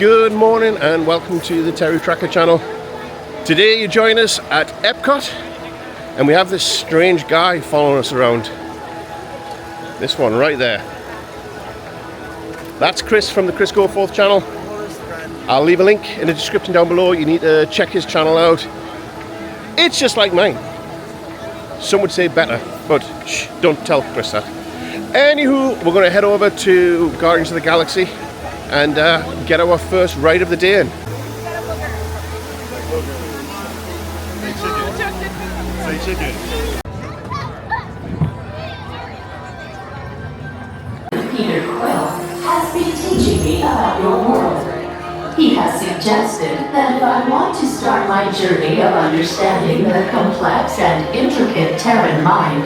Good morning and welcome to the TerryTracker channel. Today you join us at Epcot and we have this strange guy following us around. This one right there. That's Chris from the Chris Goforths channel. I'll leave a link in the description down below. You need to check his channel out. It's just like mine. Some would say better, but shh, don't tell Chris that. Anywho, we're going to head over to Guardians of the Galaxy and get our first ride of the day in. Say chicken. Peter Quill has been teaching me about your world. He has suggested that if I want to start my journey of understanding the complex and intricate Terran mind,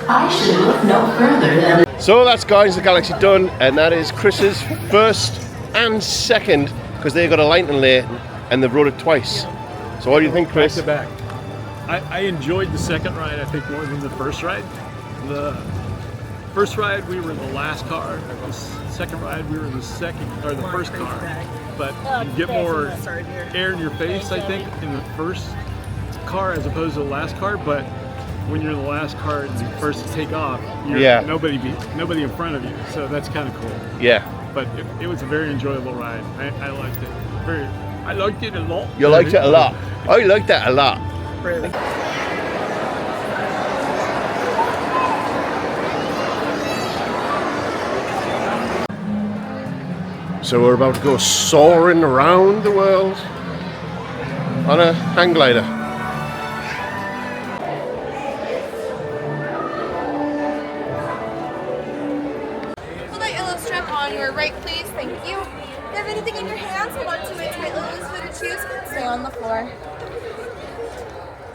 I should look no further than... So that's Guardians of the Galaxy done, and that is Chris's first and second, because they got a lightning lane and they've rode it twice. So what do you think, Chris? Back to back. I enjoyed the second ride, I think, more than the first ride. The first ride we were in the last car. The second ride we were in the first car. But you get more air in your face, I think, in the first car as opposed to the last car. But when you're in the last car and you first take off, you're nobody in front of you. So that's kind of cool. Yeah. But it was a very enjoyable ride. I liked it. I liked it a lot. You liked it a lot. I liked that a lot. Really? So we're about to go soaring around the world on a hang glider. Pull that yellow strap on your right, please. Thank you. If you have anything in your hands, hold on to it tightly, loose fitted shoes, stay on the floor.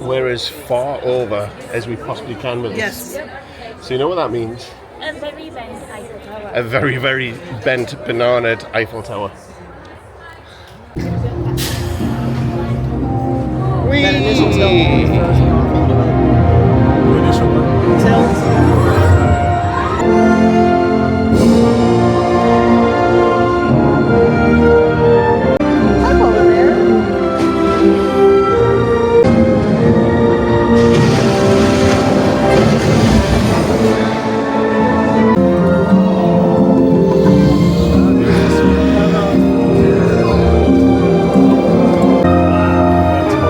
We're as far over as we possibly can with this. Yes. So you know what that means? A very bent Eiffel Tower. A very, very bent, bananaed Eiffel Tower. That initial tilt throws me off a little bit. Initial one. Tilt. Up over there.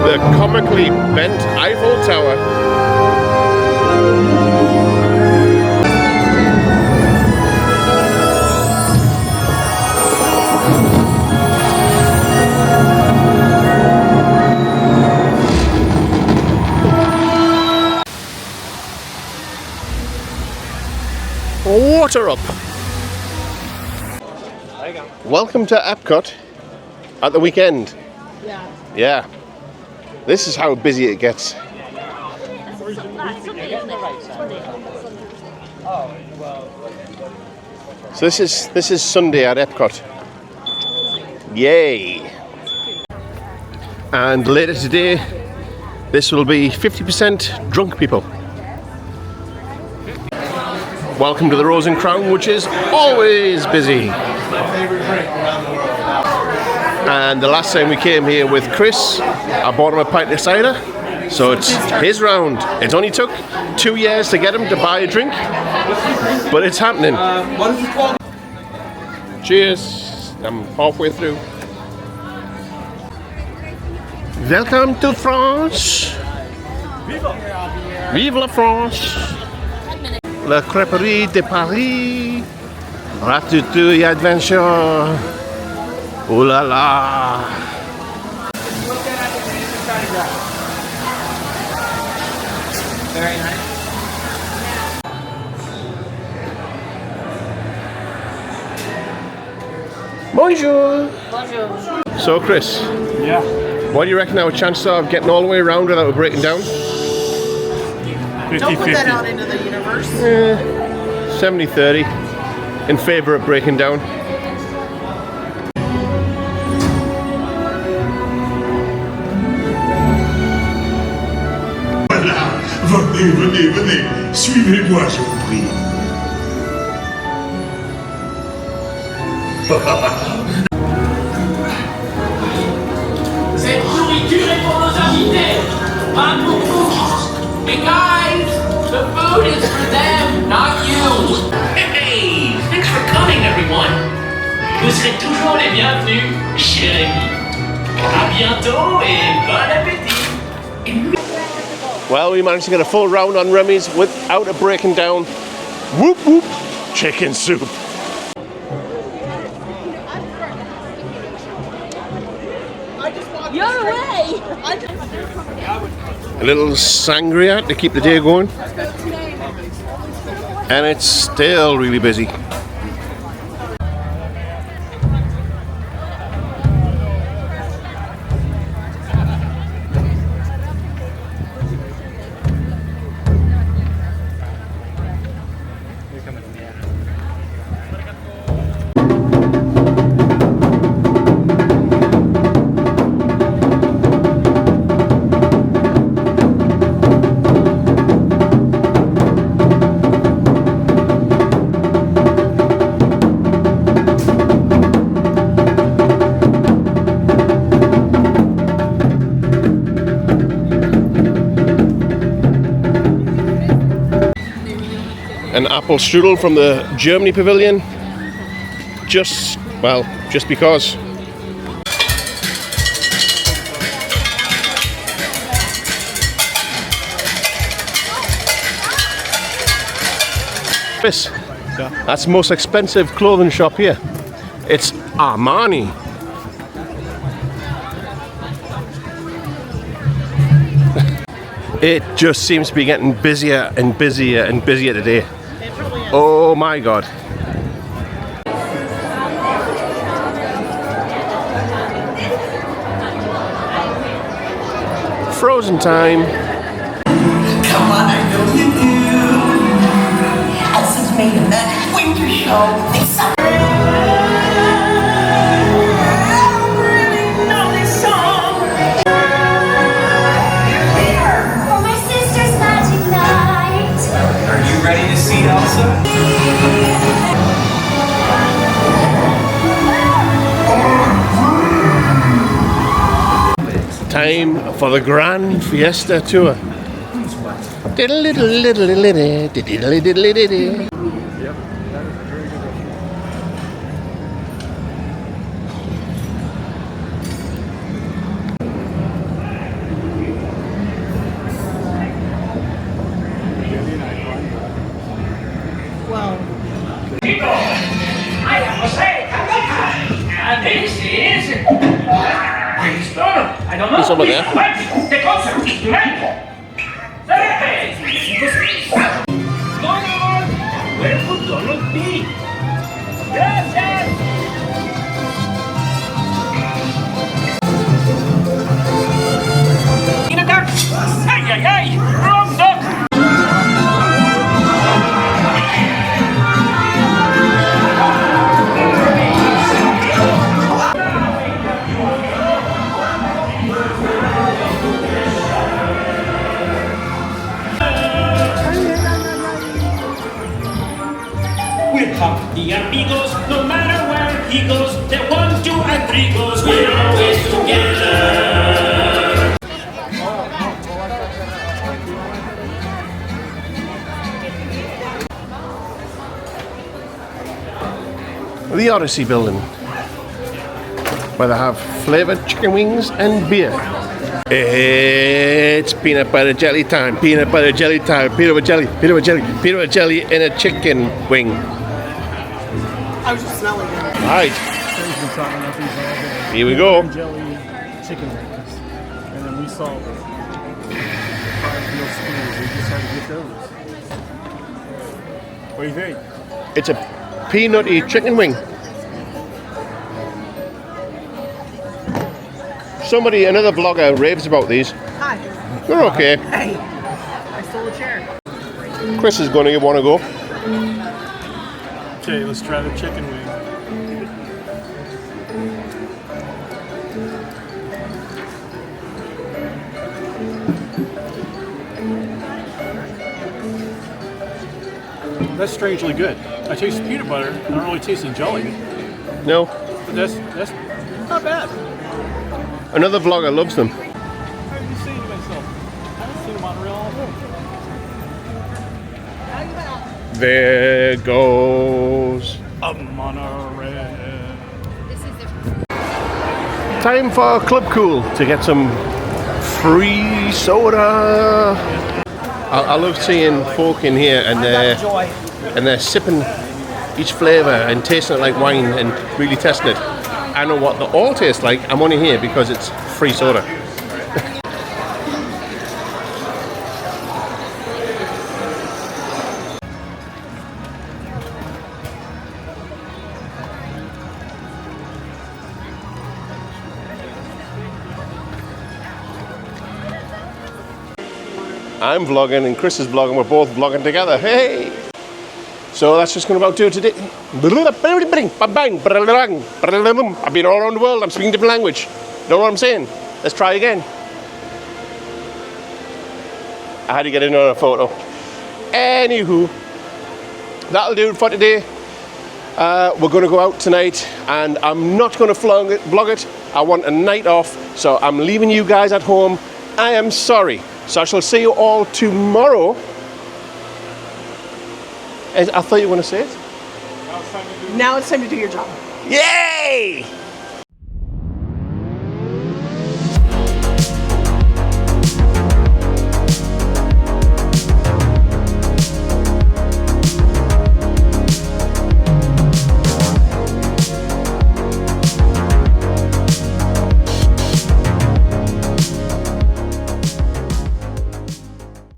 The comically bent Eiffel Tower. Water up. Welcome to Epcot at the weekend. Yeah. Yeah. This is how busy it gets. So this is Sunday at Epcot. Yay! And later today, this will be 50% drunk people. Welcome to the Rose and Crown, which is always busy. And the last time we came here with Chris, I bought him a pint of cider. So it's his round. It only took 2 years to get him to buy a drink, but it's happening. What is it called? Cheers. I'm halfway through. Welcome to France. Vive la France. La crêperie de Paris. Ratatouille adventure. Oh la la. Very nice. Bonjour. Bonjour. So Chris, Yeah. what do you reckon our chances are of getting all the way around without breaking down? 50-50. Don't put that out into the universe. 70-30 in favor of breaking down. Voilà, venez, suivez-moi, je vous prie. toujours les bienvenus chez Rémi. À bientôt et bon appétit. Well, we managed to get a full round on Remy's without it breaking down. Whoop whoop, chicken soup. Your way! A little sangria to keep the day going. And it's still really busy. An apple strudel from the Germany pavilion. Just because. Chris, that's the most expensive clothing shop here. It's Armani. It just seems to be getting busier and busier and busier today. Oh my God. Frozen time. Come on, I know you do. Elsa's made a magic winter show. This summer. I really know this song. For my sister's magic night. Are you ready to see Elsa? Time for the Grand Fiesta Tour. I am Jose Carioca, and this is... I don't know. Who's over there? The concert is tonight. Where could Donald be? Gracias. In a duck. Ay, ay, ay. Wrong duck. The amigos, no matter where he goes, the 1, 2, and 3 goes, we're always together. The Odyssey building, where they have flavoured chicken wings and beer. It's peanut butter jelly time, peanut butter jelly time, peanut butter jelly, peanut butter jelly, peanut butter jelly in a chicken wing. I was just smelling it. Alright, here we go. Jelly chicken wings. And then we saw fried veal skewers. We decided to get those. What do you think? It's a peanutty chicken wing. Somebody, another vlogger, raves about these. Hi. They're okay. Hey. I stole a chair. Chris is going to give one a go. Okay, let's try the chicken wing. That's strangely good. I taste peanut butter. I don't really taste the jelly. No. But that's not bad. Another vlogger loves them. How are you saying to myself? I haven't seen them on real all day. There goes A monorail. This is Time for Club Cool to get some free soda. I love seeing folk in here and they're sipping each flavour and tasting it like wine and really testing it. I know what they all taste like. I'm only here because it's free soda. I'm vlogging and Chris is vlogging. We're both vlogging together. Hey! So that's just going to about do it today. I've been all around the world. I'm speaking a different language. Know what I'm saying? Let's try again. I had to get another photo. Anywho, that'll do it for today. We're going to go out tonight and I'm not going to vlog it. I want a night off, so I'm leaving you guys at home. I am sorry. So I shall see you all tomorrow. I thought you were going to say it. Now it's time to do your job. Yay!